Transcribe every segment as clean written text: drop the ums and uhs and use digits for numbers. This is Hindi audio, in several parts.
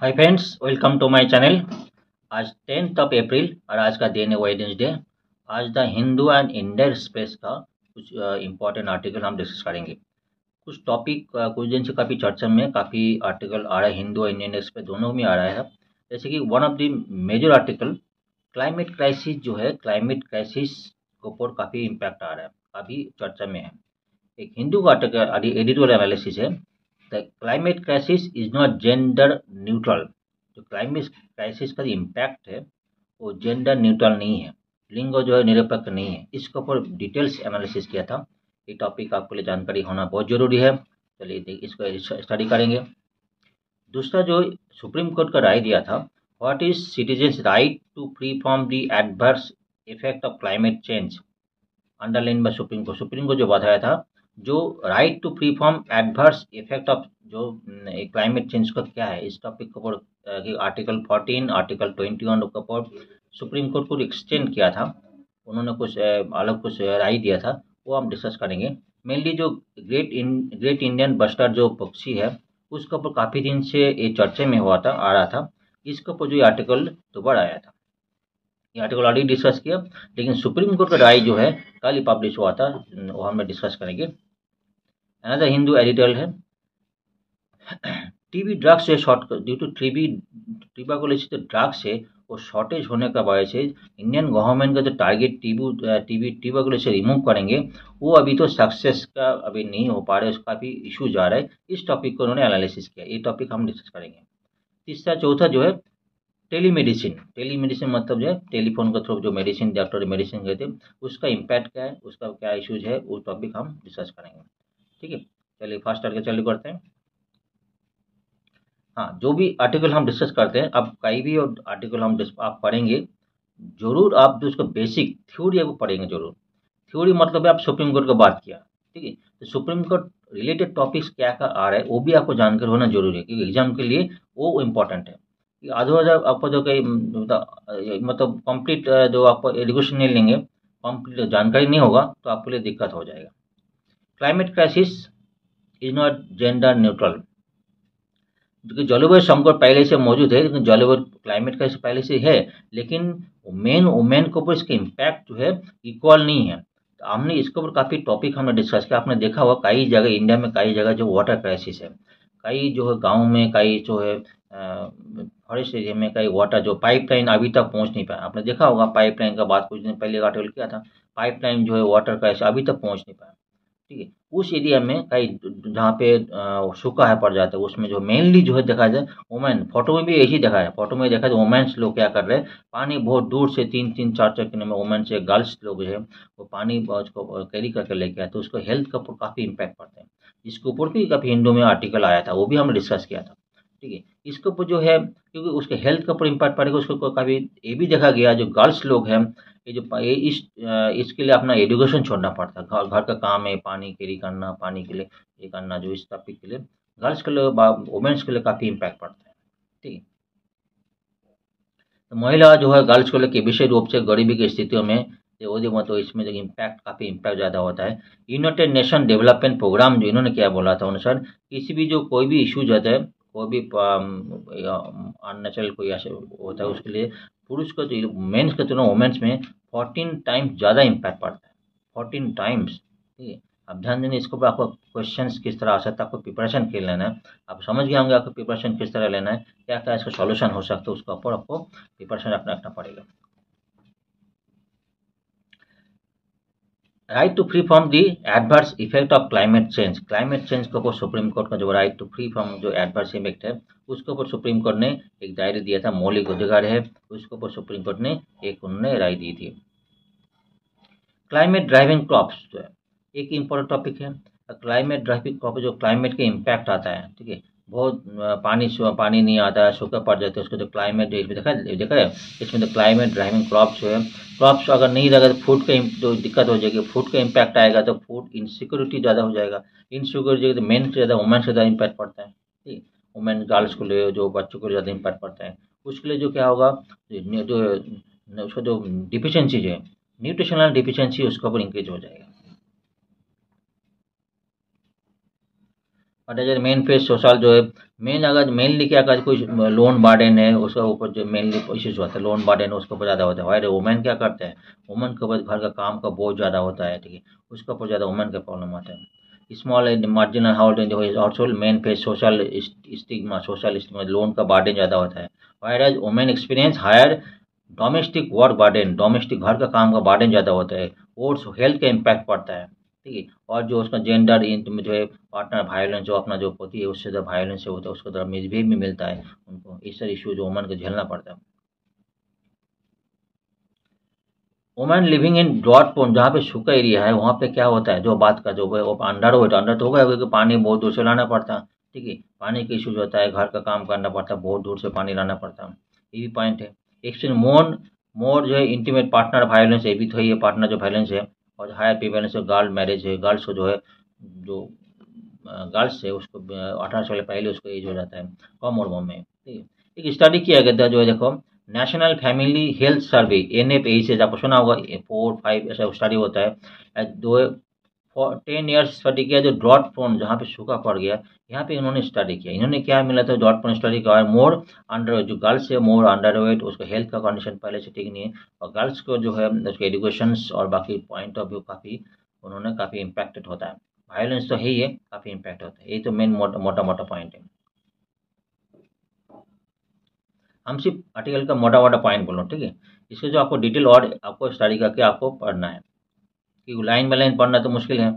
Hi friends, welcome to my channel. आज 10 अप्रैल और आज का दिन है वेडनेसडे। आज the Hindu and Indian space का कुछ इम्पोर्टेंट आर्टिकल हम डिस्कस करेंगे। कुछ टॉपिक कुछ दिन से काफ़ी चर्चा में काफ़ी आर्टिकल आ रहा है, हिंदू और इंडियन स्पेस दोनों में आ रहा है। जैसे कि one of the major article climate crisis जो है, क्लाइमेट क्राइसिस के ऊपर काफ़ी इम्पैक्ट आ रहा है, काफ़ी चर्चा में है। एक हिंदू का आर्टिकल एडिटोरियल एनालिसिस है। The climate crisis is not gender neutral. जो क्लाइमेट क्राइसिस का इम्पैक्ट है वो जेंडर न्यूट्रल नहीं है, लिंग जो है निरपेक्ष नहीं है। इसके ऊपर डिटेल्स एनालिसिस किया था। ये टॉपिक आपके लिए जानकारी होना बहुत जरूरी है। चलिए इसको स्टडी करेंगे। दूसरा जो सुप्रीम कोर्ट का राय दिया था, what is citizens right to free from the adverse effect of climate change, underline by supreme को जो बताया था, जो right to free from adverse effect of जो क्लाइमेट चेंज का क्या है, इस टॉपिक के ऊपर आर्टिकल 14 आर्टिकल 21 के ऊपर सुप्रीम कोर्ट को एक्सटेंड किया था। उन्होंने कुछ अलग कुछ राय दिया था, वो हम डिस्कस करेंगे। मेनली जो ग्रेट इंडियन बस्टर्ड जो पक्षी है, उसके ऊपर काफ़ी दिन से ये चर्चे में हुआ था, आ रहा था। इसके ऊपर जो आर्टिकल दोबारा आया था, ये आर्टिकल ऑलरेडी डिस्कस किया, लेकिन सुप्रीम कोर्ट का राय जो है कल ही पब्लिश हुआ था, वो हम डिस्कस करेंगे। अनदर हिंदू एडिटोरियल है, टीबी ड्रग्स से short due to TB tuberculosis जो ड्रग्स है वो शॉर्टेज होने का वजह से इंडियन गवर्नमेंट का जो टारगेट टीबी ट्यूबरकुलोसिस रिमूव करेंगे, वो अभी तो सक्सेस का अभी नहीं हो पा रहा है, उसका भी इशू जा रहा है। इस टॉपिक को उन्होंने एनालिसिस किया, ये टॉपिक हम डिस्कस करेंगे। तीसरा चौथा जो है टेलीमेडिसिन। टेलीमेडिसिन मतलब जो है टेलीफोन के थ्रू जो मेडिसिन डॉक्टर मेडिसिन कहते हैं, उसका इम्पैक्ट क्या है, उसका क्या इश्यूज है, वो टॉपिक हम डिस्कस करेंगे। ठीक है, चलिए फास्ट करके चालू करते हैं। हाँ, जो भी आर्टिकल हम डिस्कस करते हैं, अब कहीं भी और आर्टिकल आप पढ़ेंगे, जरूर आप जो उसका बेसिक थ्योरी है वो पढ़ेंगे जरूर। थ्योरी मतलब है आप सुप्रीम कोर्ट का बात किया, ठीक है, तो सुप्रीम कोर्ट रिलेटेड टॉपिक्स क्या क्या आ रहा है वो भी आपको जानकारी होना जरूरी है, क्योंकि एग्जाम के लिए वो इम्पोर्टेंट है। कि आधो आधा आपको जो कहीं मतलब कंप्लीट जो आप एजुकेशन नहीं लेंगे, कंप्लीट जानकारी नहीं होगा, तो आपके लिए दिक्कत हो जाएगा। Climate crisis is not gender neutral. क्योंकि जलवायु संकट पहले से मौजूद है, लेकिन जलवायु क्लाइमेट का पहले से है, लेकिन मेन वुमेन के ऊपर इसका इम्पैक्ट जो है इक्वल नहीं है। तो हमने इसके ऊपर काफ़ी टॉपिक हमने डिस्कस किया। आपने देखा होगा कई जगह इंडिया में, कई जगह जो वाटर क्राइसिस है, कई जो है गाँव में, कई जो है फॉरेस्ट एरिया में, कई वाटर जो पाइपलाइन अभी तक पहुंच नहीं पाया। आपने देखा होगा पाइपलाइन का बात कुछ दिन पहले आर्टिकल किया था, पाइपलाइन जो है वाटर क्राइसिस अभी तक पहुंच नहीं पाया। ठीक है, उस एरिया में कई जहाँ पे सूखा है पड़ जाता है, उसमें जो मेनली जो है देखा जाए वुमेन, फोटो में भी यही देखा है, फोटो में देखा जाए वुमेन्स लोग क्या कर रहे हैं, पानी बहुत दूर से 3-3 4-4 किलोमीटर में वुमेन से गर्ल्स लोग जो है वो पानी उसको कैरी करके लेके आते हैं, तो उसको हेल्थ का काफ़ी इम्पैक्ट पड़ता है। इसके ऊपर भी काफ़ी हिंदू में आर्टिकल आया था, वो भी हमने डिस्कस किया था। ठीक है, इसके ऊपर जो है क्योंकि उसके हेल्थ के ऊपर इम्पैक्ट पड़ेगा, उसको काफ़ी ये भी देखा गया जो गर्ल्स लोग हैं, ये जो ये इसके लिए अपना एजुकेशन छोड़ना पड़ता है। घर घर का काम है, पानी कैरी करना, पानी के लिए ये करना, जो इस टॉपिक के लिए गर्ल्स के लिए वुमेन्स के लिए काफ़ी इम्पैक्ट पड़ता है। ठीक है, तो महिला जो है गर्ल्स को लेकर विशेष रूप से गरीबी की स्थितियों में वो जो मतलब इसमें जो इम्पैक्ट काफ़ी इम्पैक्ट ज़्यादा होता है। यूनाइटेड नेशन डेवलपमेंट प्रोग्राम जो इन्होंने क्या बोला था अनुसार, किसी भी जो कोई भी इशू जाता है, कोई भी अननेचुरल कोई ऐसा होता है, उसके लिए पुरुष का जो मेंस के तुलना वुमेन्स में 14 टाइम्स ज़्यादा इम्पैक्ट पड़ता है, 14 टाइम्स। ठीक है, अब ध्यान देंगे इसके ऊपर। आपको क्वेश्चंस किस तरह आ सकता है, आपको प्रिपरेशन के लेना है, आप समझ गए होंगे आपको प्रिपरेशन किस तरह लेना है, क्या क्या इसका सॉल्यूशन हो सकता है, उसका ऊपर आपको प्रिपरेशन रखना पड़ेगा। Right to free from the adverse effect of climate change. Climate change के ऊपर सुप्रीम कोर्ट का जो राइट टू फ्री फ्रॉम जो एडवर्स इफेक्ट है, उसके ऊपर सुप्रीम कोर्ट ने एक दायरे दिया था, मौलिक अधिकार है, उसके ऊपर सुप्रीम कोर्ट ने एक उन्होंने राय दी थी। क्लाइमेट ड्राइविंग क्रॉप्स जो है एक इम्पोर्टेंट टॉपिक है। क्लाइमेट ड्राइविंग क्रॉप जो क्लाइमेट के इम्पैक्ट आता है, ठीक है, बहुत पानी नहीं आता है, सूखे पड़ जाते हैं, उसको जो क्लाइमेट इसमें देखा है, इसमें तो क्लाइमेट ड्राइविंग क्रॉप्स जो है, क्रॉप्स अगर नहीं रहेगा तो फूड का जो दिक्कत हो जाएगी, फूड का इम्पैक्ट आएगा, तो फूड इनसिक्योरिटी ज़्यादा हो जाएगा। इनसिक्योरिटी तो मेन से ज़्यादा वुमेन से ज़्यादा इम्पैक्ट पड़ता है। ठीक, वुमेन गर्ल्स को लिए जो बच्चों को ज़्यादा इम्पैक्ट पड़ता है। उसके लिए जो क्या होगा, जो उसका जो डिफिशेंसी जो है, न्यूट्रिशनल डिफिशियंसी, उसके ऊपर इंक्रीज हो जाएगा। But as men face social जो है, मेन अगर मेनली क्या कर कोई लोन बार्डन है उसका ऊपर जो मेनली इश्यूज होता है, लोन बार्डन है उसके ऊपर ज़्यादा होता है। वाइड वुमेन क्या करते हैं, वुमेन के ऊपर घर का काम का बोझ ज़्यादा होता है, ठीक है, उसके ऊपर ज़्यादा वुमेन का प्रॉब्लम आता है। स्मॉल एंड मार्जिनल हाउस जो है also men face social stigma loan का बार्डन ज़्यादा होता है। Wide as women experience higher domestic work burden, domestic घर का काम का बार्डन ज़्यादा होता है, और हेल्थ का इम्पैक्ट पड़ता है, ठीक है। और जो उसका जेंडर में जो है पार्टनर वायलेंस, जो अपना जो पति है उससे जो वायलेंस होता है उसको तरफ मिसबिहेव भी मिलता है उनको, इस तरह इशू जो वुमन को झेलना पड़ता है। Women living in drought prone, जहाँ पे सूखा एरिया है वहाँ पे क्या होता है, जो बात का जो है वो अंडर तो होगा क्योंकि पानी बहुत दूर से लाना पड़ता है, ठीक है, पानी का इशूज होता है, घर का काम करना पड़ता है, बहुत दूर से पानी लाना पड़ता है, ये भी पॉइंट है। एक्सट्रीम मोर मोर जो है इंटीमेट पार्टनर वायलेंस, ये भी तो है, ये पार्टनर जो वायलेंस है। और हायर प्रिवेलेंस है गर्ल मैरिज है, गर्ल्स को जो है जो गर्ल्स है उसको 18 साल पहले उसको एज हो जाता है कम उम्र में, ठीक है। एक स्टडी किया गया था जो है देखो, national family health survey NFA से आपको सुना होगा, 4-5 ऐसा स्टडी होता है, दो 10 ईयर्स स्टडी किया जो ड्रॉट प्रोन जहाँ पे सूखा पड़ गया, यहाँ पे इन्होंने स्टडी किया, इन्होंने क्या मिला था ड्रॉट प्रोन स्टडी का, मोर अंडर जो गर्ल्स है मोर अंडर वेट, उसको हेल्थ का कंडीशन पहले से ठीक नहीं है, और गर्ल्स को जो है उसके एजुकेशन और बाकी पॉइंट ऑफ व्यू काफ़ी उन्होंने काफ़ी इम्पैक्टेड होता है। वायलेंस तो है ही है, काफ़ी इम्पैक्ट होता है, यही तो मेन मोटा मोटा पॉइंट है। हम सिर्फ आर्टिकल का मोटा मोटा पॉइंट बोल रहे हैं, ठीक है, इसके जो आपको डिटेल और आपको स्टडी करके आपको पढ़ना है, क्योंकि लाइन बाय लाइन पढ़ना तो मुश्किल है।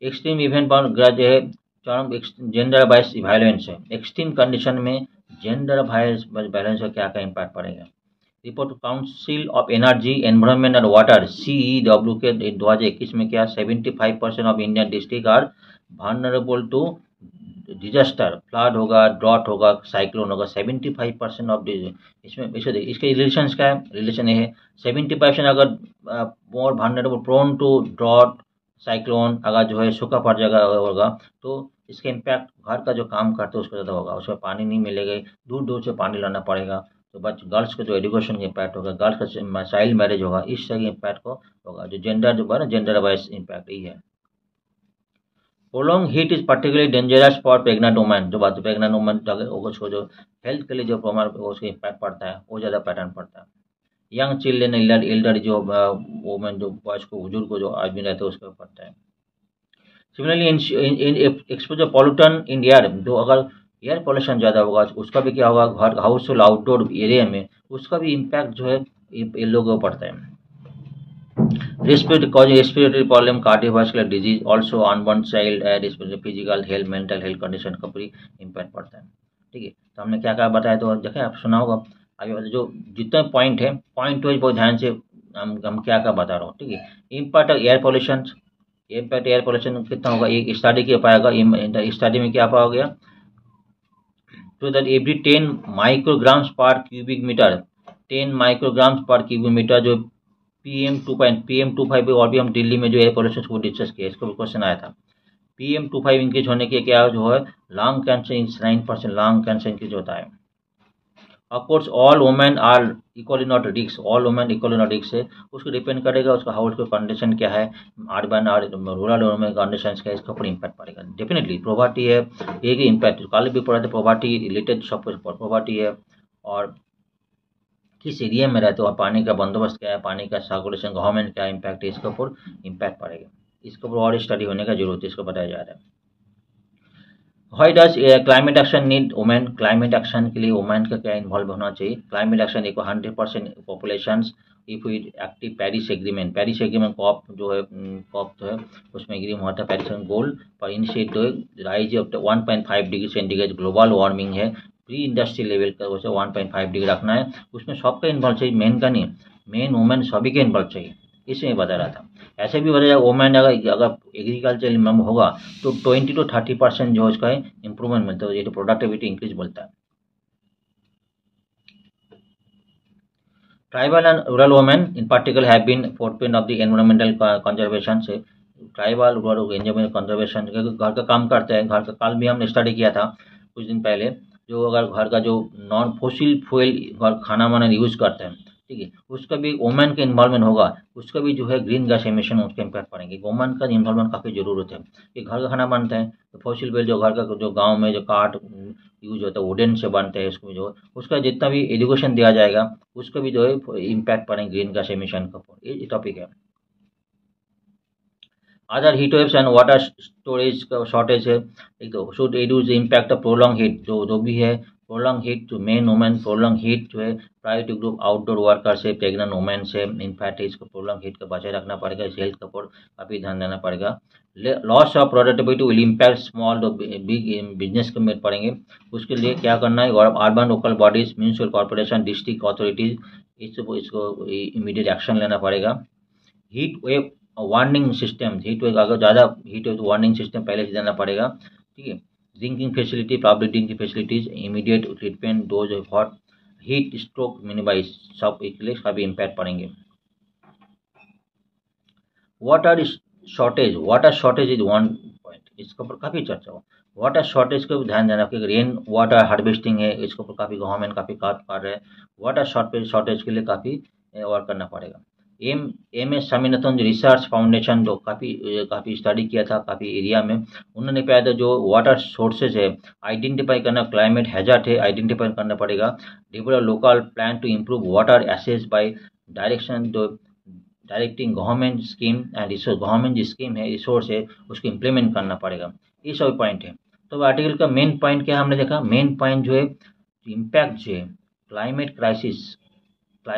एक्सट्रीम इवेंट पर ग्रज है, चरम जेंडर बाइस वायलेंस है, एक्सट्रीम कंडीशन में जेंडर वायलेंस का क्या क्या इम्पैक्ट पड़ेगा। Report council of energy environment and water CEW के 2021 में क्या 75% of Indian district are vulnerable to disaster, flood होगा, ड्रॉट होगा, साइक्लोन होगा, 75% ऑफ इसमें इसके रिलेशन क्या है, रिलेशन ये है 75% अगर more vulnerable prone to drought cyclone, अगर जो है सूखा पड़ जाएगा होगा तो इसका इम्पैक्ट घर का जो काम करते हैं उसको ज़्यादा होगा, उसमें पानी नहीं मिलेगा, दूर दूर से पानी लाना पड़ेगा, तो बच गर्ल्स का जो एजुकेशन का इम्पैक्ट होगा, गर्ल्स का चाइल्ड मैरिज होगा, इस तरह के इम्पैक्ट को होगा, जो जेंडर जो है ना जेंडर वाइज इम्पैक्ट यही है। Prolong heat is particularly dangerous for pregnant women, जो बात प्रेग्नेंट वुमेन उसको जो हेल्थ के लिए जो प्रमाण उसका इम्पैक्ट पड़ता है वो ज़्यादा पैटर्न पड़ता है। यंग चिल्ड्रेन एल्डर जो वुमेन जो वयस्क बुजुर्ग को जो आदमी रहते हैं उसका पड़ता है। सिमिलरली एक्सपोजर पॉल्यूटन इन एयर, जो अगर एयर पॉल्यूशन ज़्यादा होगा उसका भी क्या होगा, घर हाउस होल्ड आउटडोर एरिया में उसका भी इम्पैक्ट जो है इन लोगों को पड़ता है। Respiratory problem, cardiovascular disease, also unborn child physical health, mental health condition का पूरी इम्पैक्ट पड़ता है, ठीक है। तो हमने क्या क्या बताया, तो देखें आप सुना होगा आगे वाले जो जितने पॉइंट है पॉइंट वाइज बहुत ध्यान से हम क्या क्या बता रहा हूँ, ठीक है। Impact of air pollution, impact air pollution कितना होगा, एक स्टडी के पाएगा, स्टडी में क्या पाया गया, तो दैट एवरी 10 माइक्रोग्राम्स पर क्यूबिक मीटर, 10 माइक्रोग्राम्स पर क्यूबिक मीटर जो PM2.5 और भी हम दिल्ली में जो एयर पोल्यूशन को डिस्कस किया, इसको भी क्वेश्चन आया था। PM2.5 इंक्रीज होने के क्या जो है lung cancer 9% lung cancer increase होता है। Of course all women are equally not रिक्स, ऑल वुमेन इक्वली नॉट रिक्स है, उसको डिपेंड करेगा उसका हाउस का कंडीशन क्या है, अर्बन और रूरल में कंडीशन क्या है, इसका ऊपर इम्पैक्ट पड़ेगा। डेफिनेटली प्रॉपर्टी है एक ही इम्पैक्ट, कल भी पढ़ा था प्रॉपर्टी रिलेटेड सब कुछ प्रॉपर्टी है, और किस एरिया में रहते हो और पानी का बंदोबस्त क्या है, पानी का सर्कुलेशन गवर्नमेंट क्या इम्पैक्ट है, इसके ऊपर इम्पैक्ट पड़ेगा, इसके ऊपर और स्टडी होने का जरूरत है, इसको बताया जा रहा है। Why does climate action need women, climate action के लिए वुमेन का क्या इन्वॉल्व होना चाहिए, क्लाइमेट एक्शन एक 100% population if we active Paris agreement COP जो है कॉप जो है उसमें एग्रीमेंट होता है, पेरिस गोल पर इनिशिएट जो है rise of 1.5 degree centigrade global warming है, प्री इंडस्ट्रियल लेवल का वैसे 1.5 डिग्री रखना है, उसमें सबका इन्वॉल्व चाहिए, मेन का नहीं, मेन वुमेन सभी के इन्वॉल्व चाहिए, इसमें बता रहा था। ऐसे भी बताया वुमेन अगर एग्रीकल्चर में होगा तो 20 to 30% जो उसका इंप्रूवमेंट मिलता है, ये तो प्रोडक्टिविटी इंक्रीज बोलता है। Tribal and rural women in particular have been forefront of the environmental conservation से, ट्राइबल रूरल एनवायरमेंटल कंजर्वेशन घर का काम करते हैं, घर का कल भी हमने स्टडी किया था कुछ दिन पहले, जो अगर घर का जो नॉन फॉसिल फ्यूल घर खाना वाना यूज़ करते हैं ठीक है, उसका भी वुमेन का इन्वॉल्वमेंट होगा, उसका भी जो है ग्रीन गैस एमिशन उसके इम्पैक्ट पड़ेंगे। वुमेन का इन्वॉल्वमेंट काफ़ी ज़रूरत है कि घर का खाना बनता है तो फॉसिल फ्यूल जो घर का जो गांव में जो काठ यूज होता है वुडन से बनते हैं, उसको जो उसका जितना भी एजुकेशन दिया जाएगा उसका भी जो है इम्पैक्ट पड़ेंगे ग्रीन गैस एमिशन का ऊपर। ये टॉपिक है। Other heat waves and water storage का शॉर्टेज है, एक तो should reduce the impact of prolong heat, जो भी है प्रोलॉन्ग हीट जो मेन वुमेन प्रोलॉन्ग हीट जो है प्रायोरिटी ग्रुप आउटडोर वर्कर से प्रेग्नेंट वुमेन से इनफैक्ट इसको प्रोलॉन्ग हीट का बचाए रखना पड़ेगा, इस हेल्थ का ऊपर काफ़ी ध्यान देना पड़ेगा। Loss of productivity will impact small big business के में पड़ेंगे, उसके लिए क्या करना है urban local bodies municipal corporation district authorities इसको इमीडिएट एक्शन लेना पड़ेगा। Heat wave warning system, heat wave अगर ज़्यादा हीट वेव तो वार्निंग सिस्टम पहले से देना पड़ेगा, ठीक है। Drinking facility public drinking facilities immediate treatment dose of hot heat stroke minimise सब के लिए काफ़ी इम्पैक्ट पड़ेंगे। Water shortage is one point, इसके ऊपर काफ़ी चर्चा हो। वाटर शॉर्टेज को भी ध्यान देना कि रेन वाटर हार्वेस्टिंग है, इसके ऊपर काफ़ी गवर्नमेंट काफ़ी काम कर रहे हैं। वाटर शॉर्टेज के लिए काफ़ी वर्क करना पड़ेगा। एम एस स्वामीनाथन जो रिसर्च फाउंडेशन जो काफ़ी स्टडी किया था काफ़ी एरिया में, उन्होंने पाया था जो वाटर सोर्सेज है आइडेंटिफाई करना, क्लाइमेट हैजर्ड है आइडेंटिफाई करना पड़ेगा। Develop local plan to improve water access by directing government scheme and resource, government जो स्कीम है रिसोर्स है उसको इम्प्लीमेंट करना पड़ेगा। ये सब पॉइंट है। तो आर्टिकल का मेन पॉइंट क्या हमने देखा, मेन पॉइंट जो है इम्पैक्ट जो है क्लाइमेट क्राइसिस का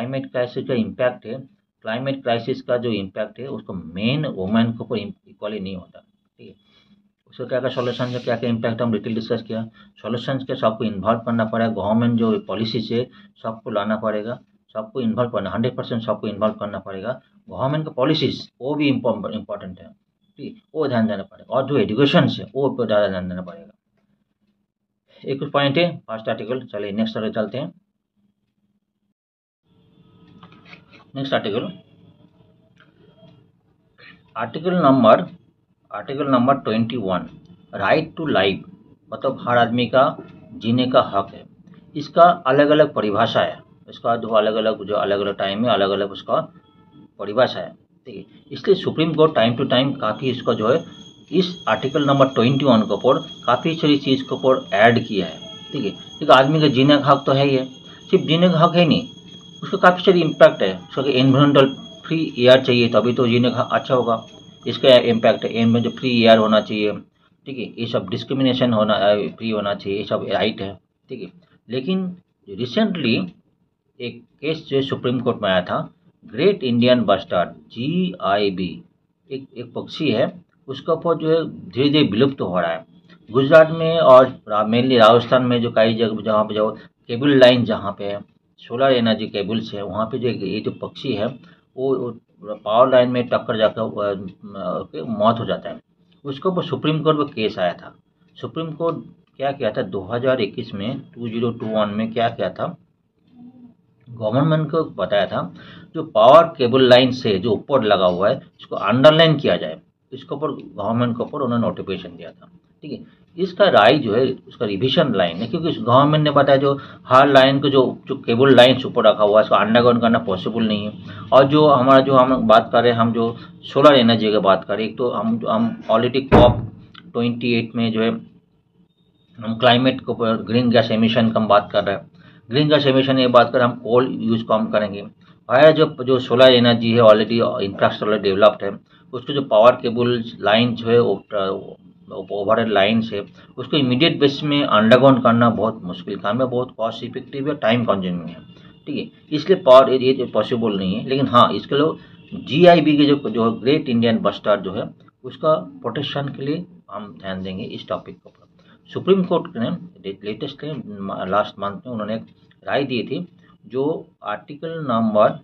इम्पैक्ट है, क्लाइमेट क्राइसिस का जो इम्पैक्ट है उसको मेन वुमेन के ऊपर इक्वली नहीं होता, ठीक है। उसका क्या क्या सॉल्यूशन है, क्या क्या इम्पैक्ट हम डिटेल डिस्कस किया। सॉल्यूशन के सबको इन्वॉल्व करना पड़ेगा, गवर्नमेंट जो पॉलिसी से सबको लाना पड़ेगा, सबको इन्वॉल्व करना 100% सबको इन्वॉल्व करना पड़ेगा। गवर्नमेंट का पॉलिसीज वो भी इम्पोर्टेंट है, ठीक, वो ध्यान देना पड़ेगा। और जो एजुकेशन है वो पर ज़्यादा ध्यान देना पड़ेगा। एक कुछ पॉइंट है फर्स्ट आर्टिकल। चलिए नेक्स्ट आर्टिकल चलते हैं। Next article number 21, right to life, मतलब हर आदमी का जीने का हक है। इसका अलग अलग परिभाषा है, इसका जो अलग अलग टाइम में अलग अलग उसका परिभाषा है, ठीक है। इसलिए supreme court time to time काफ़ी इसका जो है इस आर्टिकल नंबर 21 के ऊपर काफ़ी सारी चीज़ के ऊपर ऐड किया है, ठीक है। क्योंकि आदमी का जीने का हक तो है ही है, सिर्फ जीने का हक है नहीं, उसका काफ़ी सारी इम्पैक्ट है। उसका एनवायरमेंटल फ्री एयर चाहिए तभी तो जीने का अच्छा होगा, इसका इम्पैक्ट है। एनवायरमेंट जो फ्री एयर होना चाहिए, ठीक है, ये सब डिस्क्रिमिनेशन होना फ्री होना चाहिए, ये सब राइट है, ठीक है। लेकिन रिसेंटली एक केस जो सुप्रीम कोर्ट में आया था, ग्रेट इंडियन बस्टर्ड GIB एक पक्षी है, उसका ऊपर जो है धीरे धीरे विलुप्त हो रहा है। गुजरात में और मेनली राजस्थान में जो कई जगह जहाँ पे जो केबल लाइन जहाँ पे सोलर एनर्जी केबल्स है वहाँ पे जो ये जो पक्षी है वो पावर लाइन में टक्कर जाकर मौत हो जाता है। उसके ऊपर सुप्रीम कोर्ट में केस आया था। सुप्रीम कोर्ट क्या किया था 2021 में 2021 में क्या किया था, गवर्नमेंट को बताया था जो पावर केबल लाइन से जो ऊपर लगा हुआ है इसको अंडरलाइन किया जाए, इसके ऊपर गवर्नमेंट के ऊपर उन्होंने नोटिफिकेशन दिया था, ठीक है। इसका राय जो है उसका रिविजन लाइन है, क्योंकि गवर्नमेंट ने बताया जो हर लाइन को जो केबल लाइन ऊपर रखा हुआ है इसको अंडरग्राउंड करना पॉसिबल नहीं है। और जो हमारा जो हम बात कर रहे हैं, हम जो सोलर एनर्जी की बात करें, एक तो हम ऑलरेडी COP28 में जो है हम क्लाइमेट के ऊपर ग्रीन गैस एमिशन का हम बात कर रहे हैं। ग्रीन गैस एमिशन ये बात कर हम कोल यूज कम करेंगे। और जो सोलर एनर्जी है ऑलरेडी इंफ्रास्ट्रक्चर डेवलप्ड है, उसको जो पावर केबल लाइन जो है ओवरहेड लाइन है उसको इमीडिएट बेसिस में अंडरग्राउंड करना बहुत मुश्किल काम है, बहुत कॉस्ट इफेक्टिव है, टाइम कंज्यूमिंग है, ठीक है। इसलिए पावर ये पॉसिबल नहीं है। लेकिन हाँ, इसके लिए GIB के जो ग्रेट इंडियन बस्टर्ड जो है उसका प्रोटेक्शन के लिए हम ध्यान देंगे इस टॉपिक के ऊपर। सुप्रीम कोर्ट ने लेटेस्ट लास्ट मंथ में उन्होंने राय दी थी, जो आर्टिकल नंबर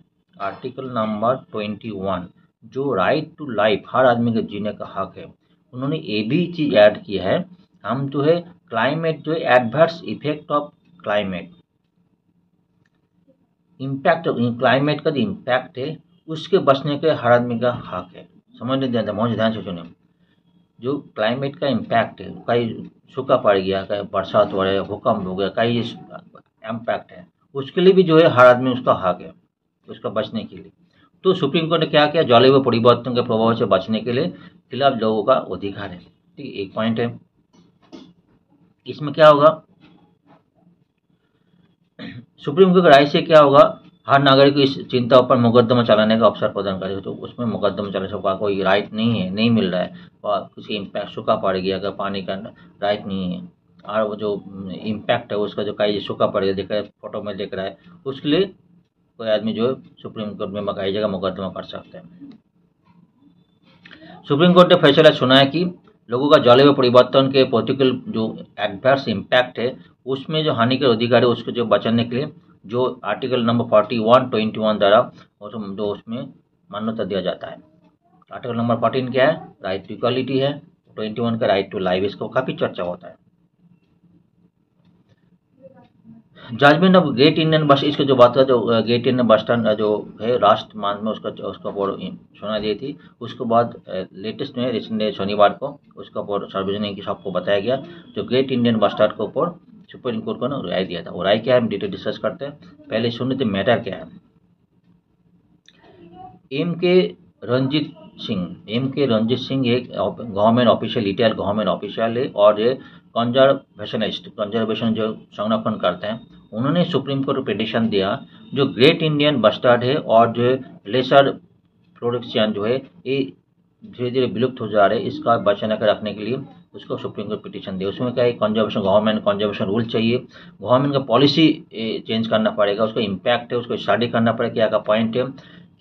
21 जो राइट टू लाइफ हर आदमी के जीने का हक है, उन्होंने ये भी चीज़ ऐड की है, हम जो है क्लाइमेट जो है adverse effect of climate impact, climate का जो इम्पैक्ट है उसके बचने के हर आदमी का हक है। समझ ध्यान से सुने, जो क्लाइमेट का इम्पैक्ट है, कहीं सूखा पड़ गया, कहीं बरसात हो रहा है, भूकंप हो गया, कहीं इम्पैक्ट है, उसके लिए भी जो है हर आदमी उसका हक है, उसका बचने के लिए। तो सुप्रीम कोर्ट ने क्या किया, जलवायु परिवर्तन के प्रभाव से बचने के लिए खिलाफ लोगों का अधिकार है। ठीक है, एक पॉइंट है। इसमें क्या होगा, सुप्रीम कोर्ट की राय से क्या होगा, हर नागरिक को इस चिंता पर मुकदमा चलाने का अवसर प्रदान करेगा। तो उसमें मुकदमा चला सकता, कोई राइट नहीं है, नहीं मिल रहा है, और किसी इम्पैक्ट सूखा पड़ गया अगर पानी का राइट नहीं है, और वो जो इम्पैक्ट है उसका जो कई सूखा पड़ गया दिख रहा है, फोटो में दिख रहा है, उसके लिए कोई आदमी जो है सुप्रीम कोर्ट में कई जगह मुकदमा कर सकते हैं। सुप्रीम कोर्ट ने फैसला सुना है कि लोगों का जलवायु परिवर्तन के प्रतिकूल जो एडवर्स इम्पैक्ट है उसमें जो हानि के अधिकार है उसको जो बचाने के लिए जो आर्टिकल नंबर 41-21 द्वारा जो उसमें मान्यता दिया जाता है। आर्टिकल नंबर 14 क्या है, राइट टू इक्वालिटी है, 21 का राइट टू लाइफ, इसको काफ़ी चर्चा होता है। जजमेंट ऑफ ग्रेट इंडियन बस, इसको जो बात है, जो ग्रेट इंडियन बस स्टैंड जो है राष्ट्रमान में उसका बोर्ड सुना दी थी। उसके बाद लेटेस्ट में रिसेंट शनिवार को उसका बोर्ड सार्वजनिक सबको बताया गया, जो ग्रेट इंडियन बस स्टैंड के ऊपर सुप्रीम कोर्ट को ना राय दिया था। वो राय क्या है, हम डिटेल डिस्कस करते हैं। पहले सुनने थे मैटर क्या है। एम के रंजीत सिंह एक government official, retired government official है, और ये कंजर्वेशन जो संरक्षण करते हैं, उन्होंने सुप्रीम कोर्ट को पिटीशन दिया जो ग्रेट इंडियन बस्टर्ड है और जो लेसर प्रोडक्शन जो है ये धीरे धीरे विलुप्त हो जा रहे हैं, इसका बचाने कर रखने के लिए उसको सुप्रीम कोर्ट पिटीशन दिया। उसमें क्या है, कंजर्वेशन, गवर्नमेंट कंजर्वेशन रूल चाहिए, गवर्नमेंट का पॉलिसी चेंज करना पड़ेगा, उसका इम्पैक्ट है उसको स्टडी करना पड़ेगा, क्या का पॉइंट है,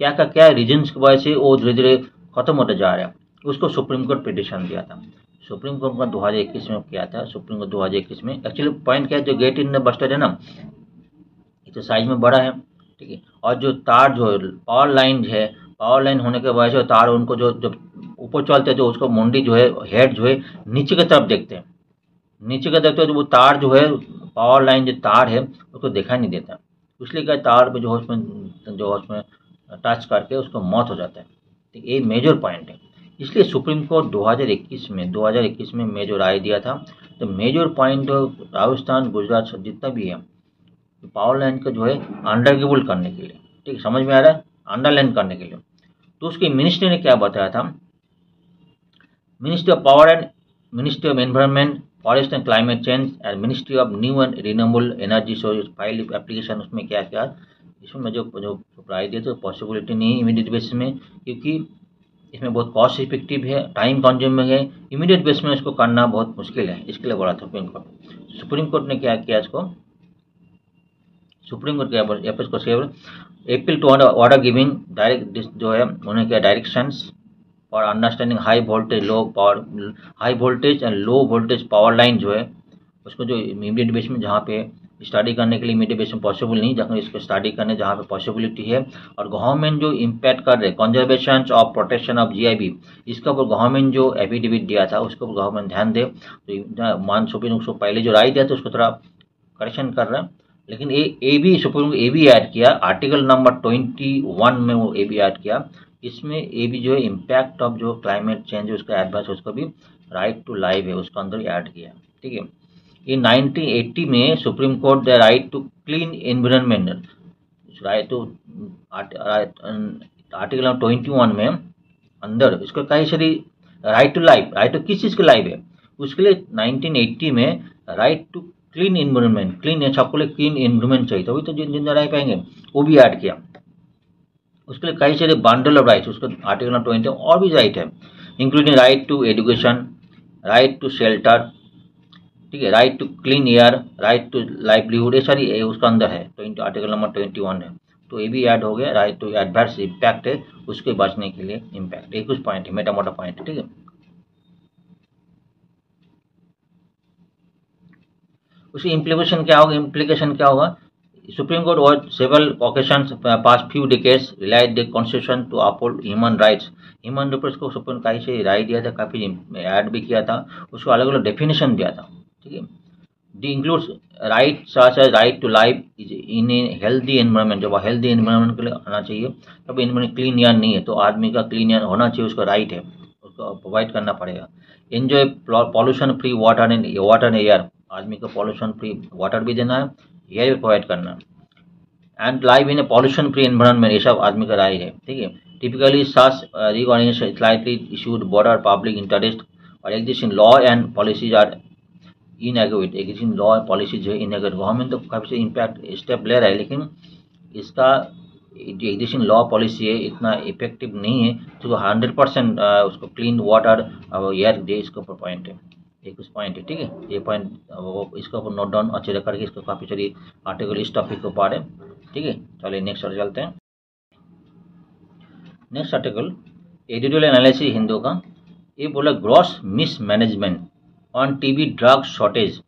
क्या रीजन्स की वजह से वो धीरे धीरे खत्म होते जा रहा है, उसको सुप्रीम कोर्ट पिटीशन दिया था। सुप्रीम कोर्ट का 2021 में किया था। सुप्रीम कोर्ट 2021 में एक्चुअली पॉइंट क्या है, जो गेट इन बस्टर है ना, ये तो साइज में बड़ा है, ठीक है, और जो तार जो पावर लाइन है, पावर लाइन होने के वजह से तार उनको जो जब ऊपर चलते हैं, जो उसको मुंडी जो है, हेड जो है नीचे की तरफ देखते हैं, नीचे की तरफ, तो वो तार जो है, पावर लाइन जो तार है उसको दिखाई नहीं देता, इसलिए क्या तार पे जो उसमें टच करके उसको मौत हो जाता है। ठीक, ये मेजर पॉइंट है। इसलिए सुप्रीम कोर्ट 2021 में मेजर राय दिया था। तो मेजर पॉइंट राजस्थान, गुजरात जितना भी है, तो पावर लाइन का जो है अंडरग्रेबल करने के लिए, ठीक, समझ में आ रहा है, अंडरलाइन करने के लिए। तो उसके मिनिस्ट्री ने क्या बताया था, ministry of power and ministry of environment, forest and climate change and ministry of new and renewable energy source file application. उसमें क्या क्या, इसमें जो राय दिए तो पॉसिबिलिटी नहीं है इमीडिएट बेसिस में, क्योंकि इसमें बहुत कॉस्ट इफेक्टिव है, टाइम कंज्यूमिंग है, इमीडिएट बेस में इसको करना बहुत मुश्किल है, इसके लिए बोला था सुप्रीम कोर्ट। सुप्रीम कोर्ट ने क्या किया, इसको सुप्रीम कोर्ट क्या इसको appeal to order giving direct जो है उन्हें क्या directions for understanding high voltage and low voltage power line जो है उसको जो इमीडिएट बेस में, जहाँ पे स्टडी करने के लिए इमीडिएट बेस में पॉसिबल नहीं, जहाँ इसको स्टडी करने जहाँ पे पॉसिबिलिटी है, और गवर्नमेंट जो इम्पैक्ट कर रहे conservation of protection of GIB, इसका ऊपर गवर्नमेंट जो एफिडेविट दिया था उसको गवर्नमेंट ध्यान दे। तो मान सुप्रीम को पहले जो राय दिया था उसको थोड़ा करेक्शन कर रहे हैं, लेकिन ए भी सुप्रीम ए भी ऐड किया, आर्टिकल नंबर 21 में वो ए भी ऐड किया। इसमें ए भी जो है इम्पैक्ट ऑफ जो क्लाइमेट चेंज है उसका एडवाइस, उसको भी राइट टू लाइफ है उसके अंदर ऐड किया, ठीक है। इन 1980 में supreme court the right to clean environment, right to article number 21 में अंदर इसको कई सारी right to life, right to किस चीज़ की लाइफ है, उसके लिए 1980 में right to clean environment, clean सबको लिए क्लीन एनवायरनमेंट चाहिए, तभी तो जिंदा रह पाएंगे, वो भी ऐड किया। उसके लिए कई सारे बंडल ऑफ राइट्स, उसको आर्टिकल नंबर 20 और भी राइट है, including right to education, right to shelter, ठीक है, right to clean air, right to livelihood, ये सारी उसका अंदर है, 20 आर्टिकल नंबर 21 है। तो ये भी ऐड हो गया, राइट टू एडवर्स इम्पैक्ट है उसके बचने के लिए इम्पैक्ट, ये कुछ पॉइंट है, मोटा मोटा पॉइंट है, ठीक है। उसकी इम्प्लीकेशन क्या होगा, सुप्रीम कोर्ट और several occasions past few decades relied the constitution to uphold human rights को सुप्रीम कोर्ट से राय दिया था, काफ़ी ऐड भी किया था, उसको अलग अलग डेफिनेशन दिया था, ठीक है। The includes right such as right to life in a healthy environment, जब हेल्दी एनवायरनमेंट के लिए आना चाहिए, तब एनवायरनमेंट क्लीन एयर नहीं है तो आदमी का क्लीन एयर होना चाहिए, उसका राइट है, उसको प्रोवाइड करना पड़ेगा। Enjoy pollution free water and air, आदमी को पॉल्यूशन फ्री वाटर भी देना है, एयर भी प्रोवाइड करना है। And live in a pollution free environment, ये सब आदमी का राय है, ठीक है। Typically such recognition slightly issued border public interest और existing law and policies are in aggravate, existing law and policies जो है इनएग्रेवेट। गवर्नमेंट तो काफ़ी से इम्पैक्ट स्टेप ले रहा है, लेकिन इसका जो एग्जिस्टिंग लॉ पॉलिसी है इतना इफेक्टिव नहीं है तो 100% उसको क्लीन वाटर और एयर दे, इसके ऊपर पॉइंट है, ये कुछ पॉइंट है, ठीक है। ये पॉइंट वो इसके ऊपर नोट डाउन अच्छे से करके इसको काफ़ी सारी आर्टिकल इस टॉपिक के ऊपर है, ठीक है। चलिए नेक्स्ट आर्टिकल चलते हैं। Next article editorial analysis Hindu का, ये बोला gross miss management on TB drug shortage,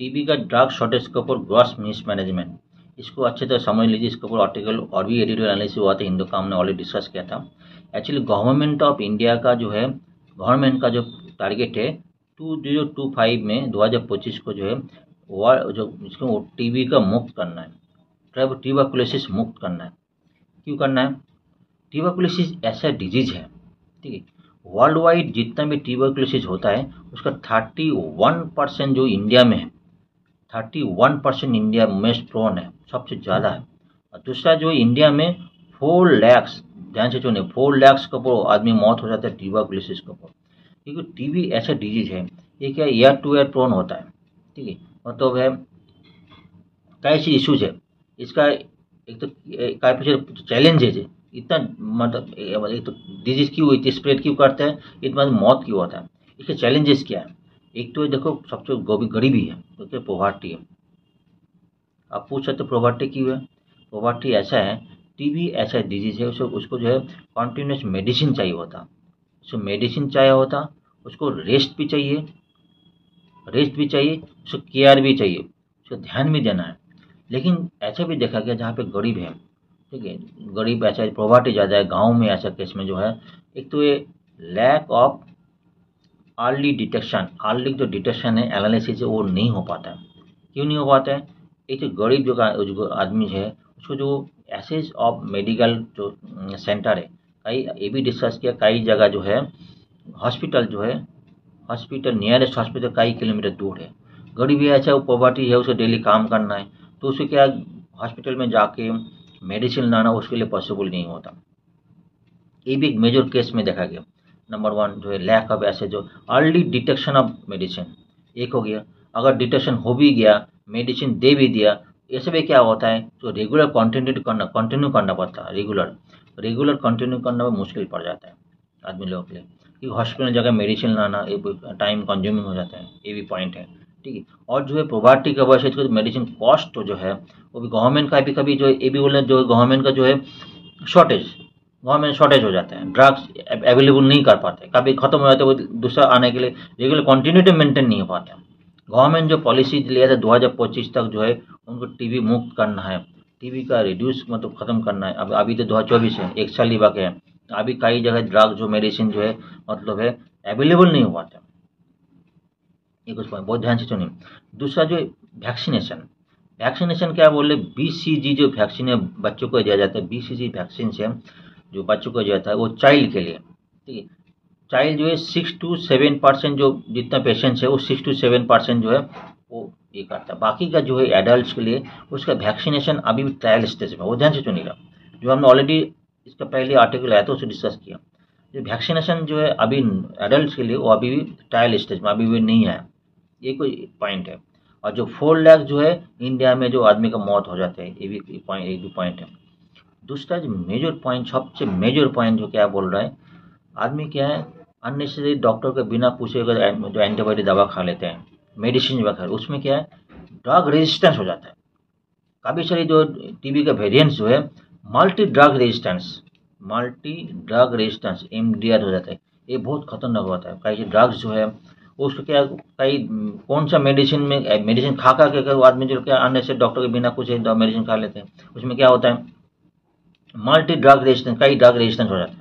TB का ड्रग शॉर्टेज के ऊपर ग्रॉस मिस मैनेजमेंट, इसको अच्छे तरह समझ लीजिए। इसके ऊपर आर्टिकल और भी एडिटोरियल एनालिसिस हुआ था हिंदू का, हमने ऑलरेडी डिस्कस किया था। एक्चुअली गवर्नमेंट ऑफ इंडिया का जो है, गवर्नमेंट का जो टारगेट है 2025 में 2025 को जो है जो इसको टीबी का मुक्त करना है, ट्यूबरकुलोसिस मुक्त करना है। क्यों करना है? ट्यूबरकुलोसिस ऐसा डिजीज है, ठीक है, वर्ल्ड वाइड जितना भी ट्यूबरकुलोसिस होता है उसका 31% जो इंडिया में है, 31% इंडिया में प्रोन है, सबसे ज़्यादा है। और दूसरा जो इंडिया में 4 लाख, ध्यान से सुनिए, 4 लाख के ऊपर आदमी मौत हो जाता है ट्यूबरकुलोसिस के ऊपर। क्योंकि टीबी ऐसा डिजीज है, ये क्या ईयर टू ईयर प्रोन होता है, ठीक है। मतलब है कई सी इशूज है इसका, एक तो काफ़ी चैलेंजेज है, इतना मतलब एक तो डिजीज क्यों इतनी स्प्रेड क्यों करता है, इतना मौत क्यों होता है, इसके चैलेंजेस क्या है। एक तो देखो सबसे गरीबी है, क्योंकि पोवर्टी है। आप पूछ सकते पोवर्टी क्यों है? पोवर्टी ऐसा है, टीबी ऐसा डिजीज है, उसको जो है कॉन्टिन्यूस मेडिसिन चाहिए होता, उसको मेडिसिन चाहिए होता, उसको रेस्ट भी चाहिए, उसको केयर भी चाहिए, उसको ध्यान भी देना है। लेकिन ऐसा भी देखा गया जहाँ पे गरीब है, ठीक है, गरीब ऐसा पॉवर्टी ज़्यादा है गांव में, ऐसा केस में जो है एक तो ये lack of early detection, early जो डिटेक्शन है एनालिसिस है वो नहीं हो पाता है। क्यों नहीं हो पाता है? एक तो गरीब जो आदमी है उसको जो एसेस ऑफ मेडिकल जो सेंटर है, कई ये भी डिस्कस किया, कई जगह जो है हॉस्पिटल जो है, हॉस्पिटल नियरेस्ट हॉस्पिटल कई किलोमीटर दूर है। गरीबी ऐसा वो पॉवर्टी है, उसे डेली काम करना है, तो उसे क्या हॉस्पिटल में जाके मेडिसिन लाना उसके लिए पॉसिबल नहीं होता। ये भी एक मेजर केस में देखा गया। नंबर 1 जो है लैक ऑफ ऐसे जो अर्ली डिटेक्शन ऑफ मेडिसिन, एक हो गया। अगर डिटेक्शन हो भी गया, मेडिसिन दे भी दिया, ऐसे में क्या होता है तो रेगुलर कंटिन्यू करना पड़ता है, रेगुलर कंटिन्यू करना में मुश्किल पड़ जाता है आदमी लोगों के लिए, क्योंकि हॉस्पिटल जगह मेडिसिन लाना टाइम कंज्यूमिंग हो जाता है, ये भी पॉइंट है, ठीक है। और जो है पॉवर्टी की वजह से मेडिसिन कॉस्ट तो जो है वो भी गवर्नमेंट का कभी जो ये भी बोले जो गवर्नमेंट का जो है शॉर्टेज हो जाता है, ड्रग्स अवेलेबल नहीं कर पाते, कभी खत्म हो जाते हैं, वो दूसरा आने के लिए रेगुलर कंटिन्यूटी मेंटेन नहीं हो पाता। गवर्नमेंट जो पॉलिसी लिया था 2025 तक जो है उनको टीबी मुक्त करना है, टीबी का रिड्यूस मतलब खत्म करना है। अब अभी तो 2024 है, 1 साल ही बाकी है, अभी कई जगह ड्रग जो मेडिसिन जो है मतलब है अवेलेबल नहीं हो पाता। ये कुछ पॉइंट बहुत ध्यान से सुनिए। दूसरा जो वैक्सीनेशन क्या बोले, BCG जो वैक्सीन है बच्चों को दिया जाता है, BCG वैक्सीन से जो बच्चों को दिया जाता है वो चाइल्ड के लिए, ठीक है। चाइल्ड जो है 6 to 7% जो जितना पेशेंट्स है वो 6 to 7% जो है वो ये करता है। बाकी का जो है एडल्ट के लिए उसका वैक्सीनेशन अभी भी ट्रायल स्टेज में, वो ध्यान से सुनिएगा। जो हमने ऑलरेडी इसका पहले आर्टिकल आया था उसे डिस्कस किया, जो वैक्सीनेशन जो है अभी एडल्ट के लिए वो अभी भी ट्रायल स्टेज में, अभी भी नहीं आया, ये कोई पॉइंट है। और जो 4 लाख जो है इंडिया में जो आदमी का मौत हो जाता है, ये भी पॉइंट है। दूसरा जो मेजर पॉइंट, सबसे मेजर पॉइंट जो क्या बोल रहा है, आदमी क्या है अननेसेसरी डॉक्टर के बिना पूछे जो एंटीबायोटिक दवा खा लेते हैं, मेडिसिन दवा खा, उसमें क्या है ड्रग रेजिस्टेंस हो जाता है। काफ़ी सारी जो टीबी का वेरिएंट्स जो है मल्टी ड्रग रेजिस्टेंस MDR हो जाता है, ये बहुत खतरनाक होता है। कई ड्रग्स जो है उसको क्या कई कौन सा मेडिसिन खा के वो आदमी जो क्या अन्य से डॉक्टर के बिना कुछ मेडिसिन खा लेते हैं, उसमें क्या होता है मल्टी ड्रग रेजिस्टेंस, कई ड्रग रेजिस्टेंस हो जाता है।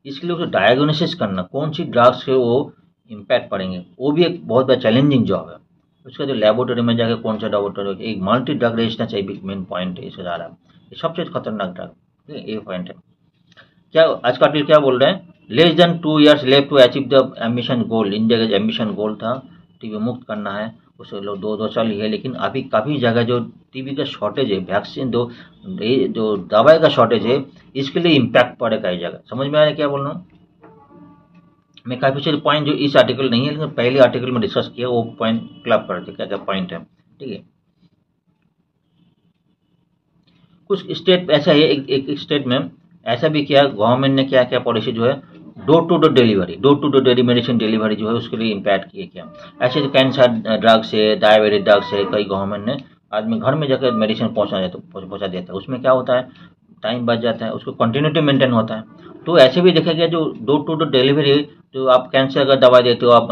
इसके लिए उसको डायग्नोसिस करना कौन सी ड्रग्स से वो इम्पैक्ट पड़ेंगे, वो भी एक बहुत बड़ा चैलेंजिंग जॉब है। उसका जो लेबोरेटरी में जाकर कौन सा लेबोरेटरी, एक मल्टी ड्रग रेजिस्टेंस एक मेन पॉइंट है इससे ज़्यादा, ये सबसे खतरनाक ड्रग, ये पॉइंट है। क्या आज का आर्टिकल क्या बोल रहे हैं, less than 2 years left to achieve the ambition goal, India का एम्बिशन गोल था टीबी मुक्त करना है, उस लोग 2 साल ही है, लेकिन अभी काफ़ी जगह जो टीबी का शॉर्टेज है, वैक्सीन दो ये जो दवाई का शॉर्टेज है, इसके लिए इम्पैक्ट पड़े कई जगह। समझ में आ रहा है क्या बोल रहा हूँ मैं? काफ़ी सारे पॉइंट जो इस आर्टिकल नहीं है लेकिन पहले आर्टिकल में डिस्कस किया, वो पॉइंट क्लब करते क्या क्या पॉइंट है। ठीक है, कुछ स्टेट ऐसा है, एक स्टेट में ऐसा भी किया गवर्नमेंट ने, क्या क्या पॉलिसी जो है door to door delivery, door to door medicine delivery जो है उसके लिए इम्पैक्ट किए क्या। ऐसे जो कैंसर ड्रग्स है, डायबिटीज ड्रग्स है, कई गवर्नमेंट ने आदमी घर में जाकर मेडिसिन पहुँचा देता है। उसमें क्या होता है, टाइम बच जाता है, उसको कंटिन्यूटी मेंटेन होता है। तो ऐसे भी देखा गया जो डोर टू डोर डिलीवरी, जो आप कैंसर का दवा देते हो, आप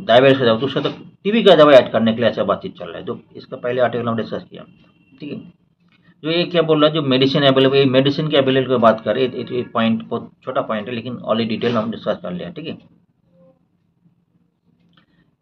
डायबिटीज का दवा, तो उसका तो टीबी का दवा ऐड करने के लिए ऐसा बातचीत चल रहा है, जो इसका पहले आर्टिकल हम डिस्कस किया। ठीक है, जो ये क्या बोल रहा है, जो मेडिसिन अवेलेबल, मेडिसिन के अवेलेबल की बात करें, ये पॉइंट बहुत छोटा पॉइंट है लेकिन ऑलरेडी डिटेल हम डिस्कस कर लिया। ठीक है,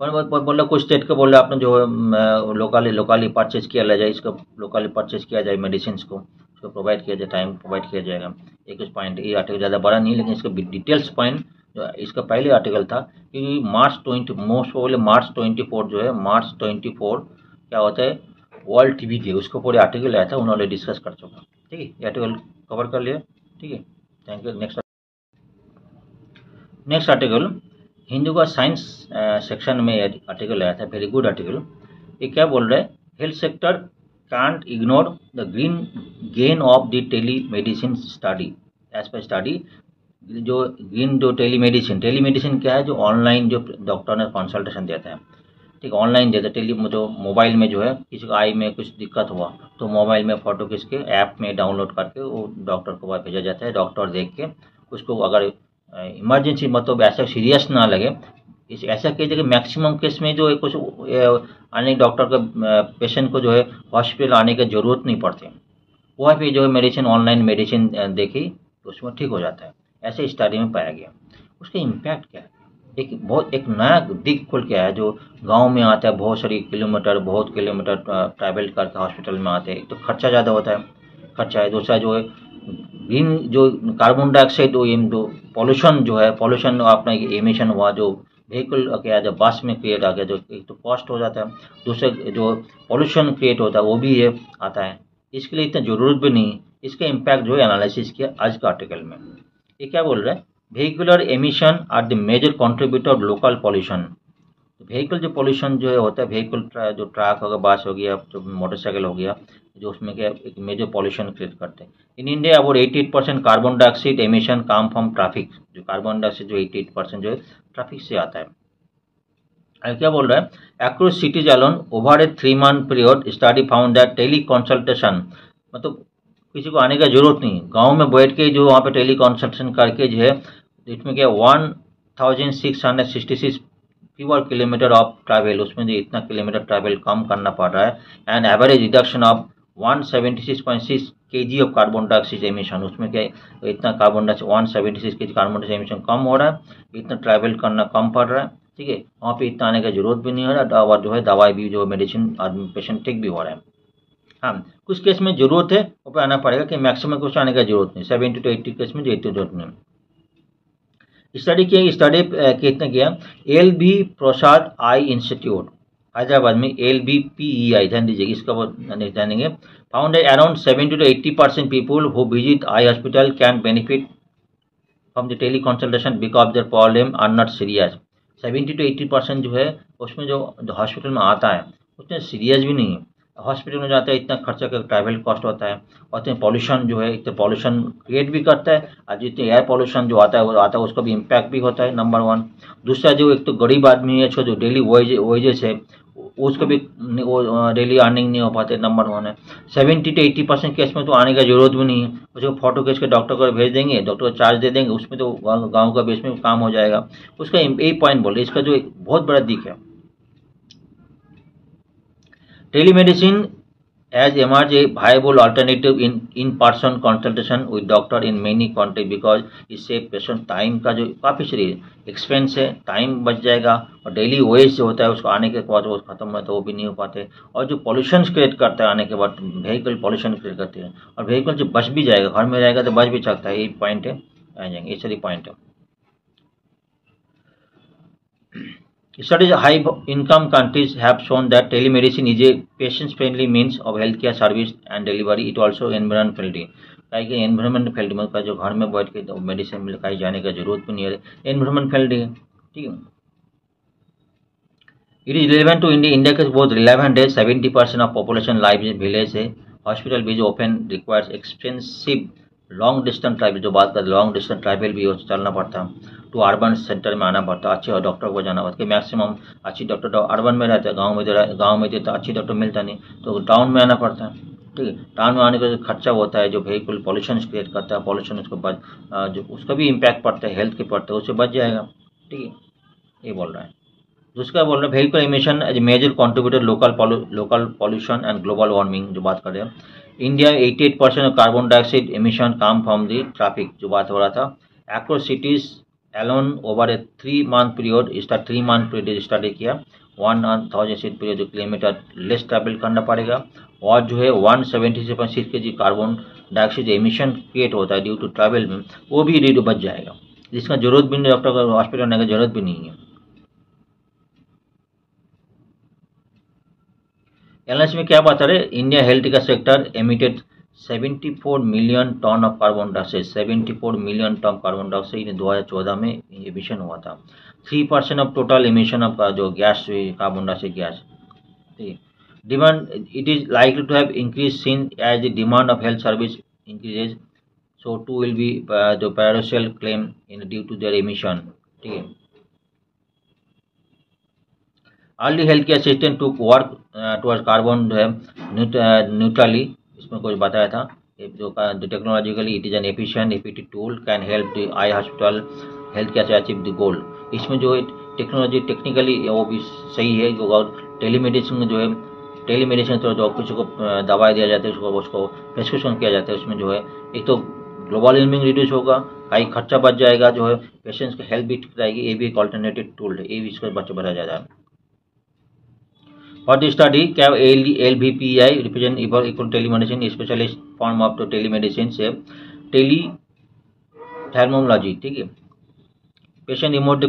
बोल रहा कुछ स्टेट का बोल रहा आपने जो लोकली परचेज किया जाए, इसको लोकली परचेज किया जाए, मेडिसिन को उसको प्रोवाइड किया जाए, टाइम प्रोवाइड किया जाएगा। एक कुछ पॉइंट, ये आर्टिकल ज़्यादा बड़ा नहीं है लेकिन इसका डिटेल्स पॉइंट जो इसका पहले आर्टिकल था कि मोस्ट प्रोबेबली मार्च 24 जो है, मार्च 24 क्या होता है, वर्ल्ड टीबी डे, उसको पूरे आर्टिकल आया था, उन्होंने डिस्कस कर चुका। ठीक है, ये आर्टिकल कवर कर लिया। ठीक है, thank you. Next article Hindu का साइंस सेक्शन में आर्टिकल आया था, वेरी गुड आर्टिकल। ये क्या बोल रहा है, health sector can't ignore the green gain of the telemedicine study. As per study, जो ग्रीन जो टेलीमेडिसिन क्या है, जो ऑनलाइन जो डॉक्टर ने कंसल्टेशन देता है। ठीक, ऑनलाइन देता है, जो मोबाइल में जो है किसी को आई में कुछ दिक्कत हुआ तो मोबाइल में फ़ोटो खींच के ऐप में डाउनलोड करके वो डॉक्टर को बाद भेजा जाता है। डॉक्टर देख के उसको अगर इमरजेंसी मतलब ऐसा सीरियस ना लगे, इस ऐसा कीजिए कि मैक्सिमम केस में जो है कुछ आने डॉक्टर का पेशेंट को जो है हॉस्पिटल आने की ज़रूरत नहीं पड़ती, वहाँ पे जो है मेडिसिन ऑनलाइन मेडिसिन देखी तो उसमें ठीक हो जाता है। ऐसे स्टडी में पाया गया। उसका इम्पैक्ट क्या है, एक नया दिख खुल के आया, जो गांव में आता है, बहुत किलोमीटर ट्रैवल करके हॉस्पिटल में आते हैं, तो खर्चा ज़्यादा होता है, खर्चा है। दूसरा जो है ग्रीन जो कार्बन डाइऑक्साइड, जो पॉल्यूशन जो है, पॉल्यूशन अपना एमिशन हुआ, जो व्हीकल क्या जब बस में क्रिएट आ गया, जो एक तो कॉस्ट हो जाता है, दूसरे जो पॉल्यूशन क्रिएट होता है वो भी ये आता है। इसके लिए इतना ज़रूरत भी नहीं। इसका इम्पैक्ट जो है एनालिसिस किया आज का आर्टिकल में। ये क्या बोल रहा है, vehicular emission are the major contributor of local pollution. Vehicle जो पॉल्यूशन जो है होता है, व्हीकल जो ट्रक हो गया, बस हो गया, जो मोटरसाइकिल हो गया, जो उसमें क्या एक मेजर पॉल्यूशन क्रिएट करते हैं। In India about 88% carbon dioxide emission come from traffic. जो कार्बन डाइऑक्साइड जो 88% जो है ट्रैफिक से आता है। और क्या बोल रहा है, across cities alone over a 3 month period study found that teleconsultation, मतलब किसी को आने का जरूरत नहीं, गांव में बैठ के जो वहाँ पे टेली कंसल्टेशन करके जो है, इसमें क्या 1666 फ्यूअर किलोमीटर ऑफ ट्रैवल, उसमें जो इतना किलोमीटर ट्रैवल कम करना पड़ रहा है। And average reduction of 176.6 kg of carbon dioxide emission, उसमें क्या इतना carbon dioxide 176 kg carbon dioxide emission कम हो रहा है, इतना ट्रैवल करना कम पड़ रहा है। ठीक है, वहाँ पे इतना आने का जरूरत भी नहीं हो रहा, और जो है दवाई भी जो मेडिसिन आदमी पेशेंट ठीक भी हो रहा है। हाँ, कुछ केस में जरूरत है, वो पे आना पड़ेगा, कि मैक्सिमम कुछ आने का जरूरत नहीं, 70 to 80 केस में जो इतनी जरूरत नहीं। स्टडी कितने किया, LB Prasad eye institute Hyderabad में, LBPEI ध्यान दीजिएगा, इसका वो जानेंगे। Found around 70 to 80% people who visit eye hospital can benefit from the teleconsultation because their problem are not serious. 70 to 80% जो है उसमें जो हॉस्पिटल में आता है उतने सीरियस भी नहीं है। हॉस्पिटल में जाता है, इतना खर्चा का ट्रैवल कॉस्ट होता है, और इतने पॉल्यूशन जो है, इतने पॉल्यूशन क्रिएट भी करता है, और जितने एयर पॉल्यूशन जो आता है वो आता है, उसका भी इम्पैक्ट भी होता है, नंबर 1। दूसरा जो एक तो गरीब आदमी है, जो डेली वेजेस है, उसको भी वो डेली अर्निंग नहीं हो पाते, नंबर 1 है। 70 to 80% केस में तो आने का जरूरत भी नहीं है, उसको फोटो खींच के डॉक्टर को भेज देंगे, डॉक्टर को चार्ज दे देंगे, उसमें तो गाँव का बेस में काम हो जाएगा। उसका यही पॉइंट बोल रहे, इसका जो एक बहुत बड़ा दिक है, telemedicine has emerged a viable alternative in in-person consultation with doctor in many countries because इससे पेशेंट टाइम का जो काफ़ी शरीर एक्सपेंस है, टाइम बच जाएगा, और डेली वेज जो होता है उसको आने के बाद वो खत्म होता है, वो भी नहीं हो पाते, और जो पॉल्यूशन क्रिएट करता है आने के बाद, व्हीकल पॉल्यूशन क्रिएट करते हैं, और व्हीकल जो बच भी जाएगा, घर में रहेगा तो बच भी सकता है, ये पॉइंट है, आ जाएंगे, ये सारी पॉइंट है। Studies of high income countries have shown that telemedicine is a patient friendly means of healthcare service and delivery. It also environment friendly. काहे कि एनवायरमेंट फील्ड में का जो घर में बैठ के मेडिसिन मिल कहीं जाने का जरूरत भी नहीं है, एनवायरमेंट फील्ड है, ठीक है। It is relevant to India, India के बहुत रिलेवेंट है। 70% of population live in village है। हॉस्पिटल भी जो open requires expensive long distance travel, जो बात कर लॉन्ग डिस्टेंस ट्रैवल भी चलना पड़ता है, टू अर्बन सेंटर में आना पड़ता है, अच्छे डॉक्टर को जाना पड़ता है। मैक्सिमम अच्छी डॉक्टर तो अर्बन में रहते हैं, गाँव में तो अच्छी डॉक्टर मिलता नहीं, तो टाउन में आना पड़ता है, ठीक है। टाउन में आने का जो खर्चा होता है, जो व्हीकल पॉल्यूशन क्रिएट करता है, पॉल्यूशन उसको जो उसका भी इम्पैक्ट पड़ता है, हेल्थ के पड़ता है, उससे बच जाएगा, ठीक है। ये बोल रहा है। दूसरा बोल रहे हैं vehicle emission as major contributor local pollution and global warming, जो बात कर रहे हैं। India 88% of carbon dioxide emission come from the traffic, जो बात हो रहा था। Across cities alone over a 3 month period, इसका 3 month पीरियड स्टडी किया। 1000 सीट पीरियड जो किलोमीटर लेस ट्रैवल करना पड़ेगा, और जो है 177 kg carbon dioxide emission create होता है ड्यू टू ट्रैवल में, वो भी रेडियो बच जाएगा, जिसका जरूरत भी नहीं, डॉक्टर का हॉस्पिटल आने की जरूरत भी नहीं है। एनालिसिस में क्या बता रहे, इंडिया हेल्थ का sector emitted 74 million ton of carbon dioxide, 74 million ton carbon dioxide 2014 में एमिशन हुआ था। 3% ऑफ टोटल एमिशन ऑफ जो गैस कार्बन डाइऑक्साइड गैस, ठीक है। Demand, it is likely to have increase seen as the demand of health service increases, so too will be जो paradoxical claim in due to their emission, ठीक है। Early health care system to work towards carbon जो है न्यूट्रली, इसमें कुछ बताया था। जो technologically it is an efficient effective tool can help the eye hospital health care से अचीव द गोल। इसमें जो है टेक्नोलॉजी टेक्निकली वो भी सही है, जो टेलीमेडिसिन में जो है, टेलीमेडिसिन तो जो किसी को दवाई दिया जाता है, उसको प्रेस्क्रिप्शन किया जाता है, उसमें जो है एक तो ग्लोबल वार्मिंग रिड्यूस होगा, कई खर्चा बच जाएगा, जो है पेशेंट्स की हेल्थ भी ठीक रहेगी। ये भी एक ऑल्टरनेटिव टूल है, ये भी इसको बच्चे बढ़ाया जा रहा है। For the study, CAV LVPI represent equal telemedicine, specialist form of telemedicine से टेलीथर्मोलॉजी, ठीक है। पेशेंट रिमोटली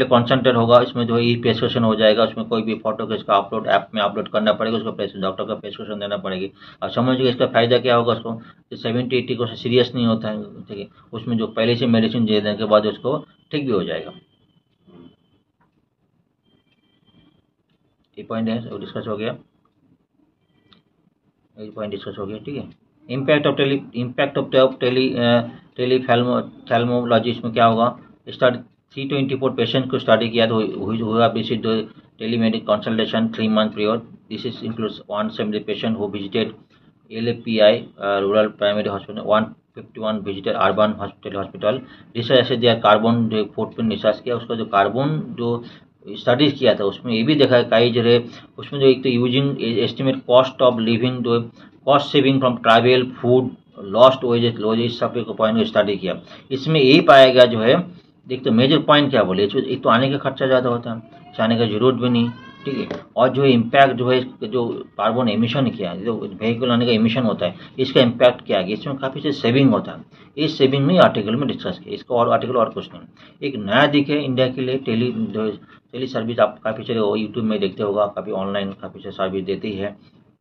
कॉन्सेंट्रेट होगा, इसमें जो है ई प्रेस्क्रिप्शन हो जाएगा, उसमें कोई भी फोटो का इसका अपलोड ऐप में अपलोड करना पड़ेगा, उसको डॉक्टर का प्रेस्क्रिप्शन देना पड़ेगी। अब समझिए इसका फायदा क्या होगा, उसको 70-80 को सीरियस नहीं होता है, ठीक है। उसमें जो पहले से मेडिसिन दे देने के बाद उसको ठीक भी हो जाएगा। ये पॉइंट है, वो डिस्कस हो गया, ये पॉइंट डिस्कस हो गया, ठीक है। इम्पैक्ट ऑफ टेलीथैल्मोलॉजी, इसमें क्या होगा, स्टडी 324 पेशेंट को स्टडी किया, तो हुआ visit telemedic consultation 3 month period. This is includes 170 patient who visited LAPI rural primary hospital, 151 visited urban hospital. Research ऐसे दिया कार्बन जो फुटप्रिंट रिसर्च किया, उसका जो कार्बन जो स्टडीज किया था, उसमें ये भी देखा है कई जो है, उसमें जो एक तो using estimate cost of living, जो cost saving from travel, food, lost wages, इस सब को पॉइंट को स्टडी किया। इसमें यही पाया गया जो है, देख तो मेजर पॉइंट क्या बोले, एक तो आने का खर्चा ज़्यादा होता है, जाने का जरूरत भी नहीं, ठीक है। और जो इम्पैक्ट जो है, जो कार्बन एमिशन किया है, जो व्हीकल आने का एमिशन होता है, इसका इम्पैक्ट क्या है, इसमें काफ़ी से सेविंग होता है। इस सेविंग में आर्टिकल में डिस्कस किया, इसका और आर्टिकल और कुछ नहीं। एक नया दिख है इंडिया के लिए टेली सर्विस, आप काफ़ी सारे यूट्यूब में देखते होगा, काफ़ी ऑनलाइन काफ़ी सारे सर्विस देती है,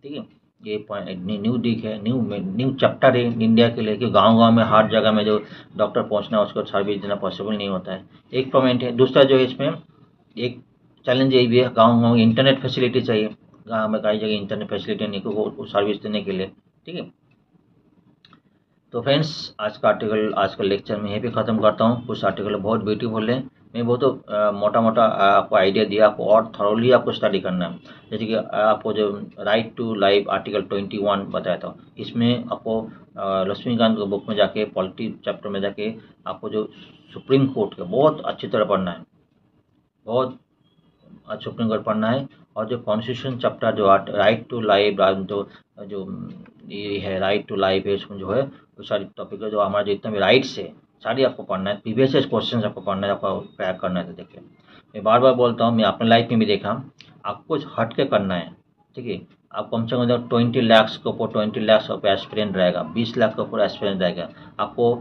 ठीक है। ये पॉइंट न्यू दिख है, न्यू चैप्टर है इंडिया के लिए, कि गांव में हर जगह में जो डॉक्टर पहुंचना, उसको सर्विस देना पॉसिबल नहीं होता है, एक पॉइंट है। दूसरा जो है, इसमें एक चैलेंज यही भी है, गाँव में इंटरनेट फैसिलिटी चाहिए, गाँव में कई जगह इंटरनेट फैसिलिटी नहीं को सर्विस देने के लिए, ठीक है। तो फ्रेंड्स, आज का लेक्चर मैं यहीं पे ख़त्म करता हूँ। कुछ आर्टिकल बहुत ब्यूटीफुल है, मैं बहुत तो मोटा मोटा आपको आइडिया दिया, आपको और थॉरोली आपको स्टडी करना है। जैसे कि आपको जो राइट टू लाइफ आर्टिकल 21 बताया था, इसमें आपको लक्ष्मीकांत के बुक में जाके, पॉलिटी चैप्टर में जाके आपको जो सुप्रीम कोर्ट का बहुत अच्छी तरह पढ़ना है, बहुत सुप्रीम कोर्ट पढ़ना है। और जो कॉन्स्टिट्यूशन चैप्टर जो राइट टू लाइफ, जो ये है राइट टू लाइफ है, इसमें जो है वो सारी टॉपिक है, जो हमारे जितने भी राइट्स है सारी आपको पढ़ना है, प्रीवियस क्वेश्चन आपको पढ़ना है, आपको क्रैक करना है। तो देखिए, मैं बार बार बोलता हूँ, मैं अपने लाइफ में भी देखा, आपको कुछ हट के करना है, ठीक है। आप कम से कम 20 लाख के ऊपर 20 लाख का एस्पिरेंट रहेगा, 20 लाख के ऊपर एस्पिरेंट रहेगा, आपको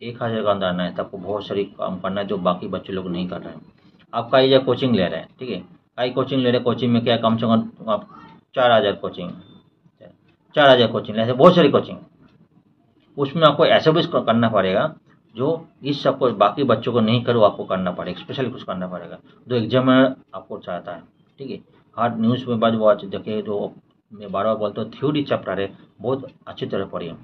1000 का अंदर आना है, तो आपको बहुत सारी काम करना है जो बाकी बच्चे लोग नहीं कर रहे हैं। आप कई जगह कोचिंग ले रहे हैं, ठीक है, कई कोचिंग ले रहे हैं, कोचिंग में क्या कम से कम आप 4,000 कोचिंग, 4,000 कोचिंग ऐसे बहुत सारी कोचिंग, उसमें आपको ऐसा भी करना पड़ेगा जो इस सबको बाकी बच्चों को नहीं करो, आपको करना पड़ेगा, स्पेशली कुछ करना पड़ेगा जो एग्जाम में आपको चाहता है, ठीक है। हर न्यूज़ में बाद वो देखिए, जो मैं बार बार बोलता हूँ थ्योरी चैप्टर है, बहुत अच्छी तरह पढ़िए।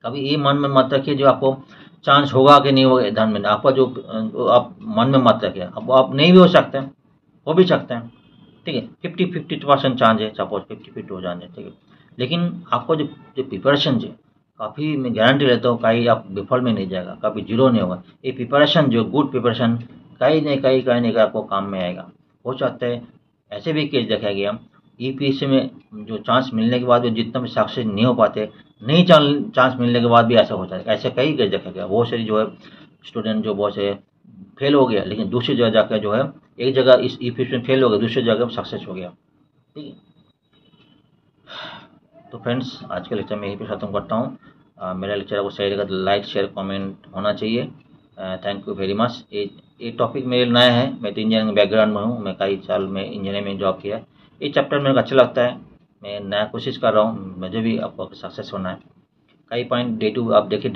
कभी ये मन में मत रखिए जो आपको चांस होगा कि नहीं होगा, ध्यान में आपका जो आप मन में मत रखिए, अब आप नहीं भी हो सकते हैं, हो भी सकते हैं, ठीक है, 50-50% चांस है, सपोज 50-50 हो जाने, ठीक है। लेकिन आपको जो जो प्रिपरेशन है, काफ़ी मैं गारंटी लेता हूँ कहीं आप विफल में नहीं जाएगा, कभी जीरो नहीं होगा। ये प्रिपरेशन जो गुड प्रिपरेशन कहीं नहीं आपको काम में आएगा। हो सकता है ऐसे भी केस देखा गया, यूपीएससी में जो चांस मिलने के बाद भी जितना भी सक्सेस नहीं हो पाते, नहीं चांस मिलने के बाद भी ऐसा होता है, ऐसे कई केस देखा गया। बहुत सारी जो है स्टूडेंट जो बहुत से फेल हो गया, लेकिन दूसरी जगह जाकर जो है, एक जगह इस यूपीएससी में फेल हो गया, दूसरी जगह सक्सेस हो गया, ठीक है। तो फ्रेंड्स, आज के लेक्चर में यहीं पे ख़त्म करता हूँ। मेरा लेक्चर आपको सही लगा तो लाइक शेयर कमेंट होना चाहिए। Thank you very much. ये टॉपिक मेरे नया है, मैं तो इंजीनियरिंग बैकग्राउंड में हूँ, मैं कई साल में इंजीनियरिंग में जॉब किया। ये चैप्टर मेरे को अच्छा लगता है, मैं नया कोशिश कर रहा हूँ, मुझे भी आपको सक्सेस होना है। कई पॉइंट डे टू आप देखिए,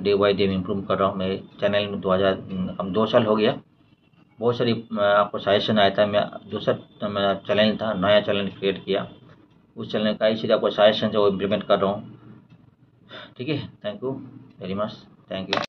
डे बाई डे में इम्प्रूव कर रहा हूँ। मेरे चैनल में 2000 अब 2 साल हो गया, बहुत सारी आपको सजेशन आया था। मैं दूसरा मेरा चैनल था, नया चैनल क्रिएट किया, उस चैनल में कई चीज़ आपको सजेशन है वो इम्प्लीमेंट कर रहा हूँ, ठीक है। Thank you very much, thank you.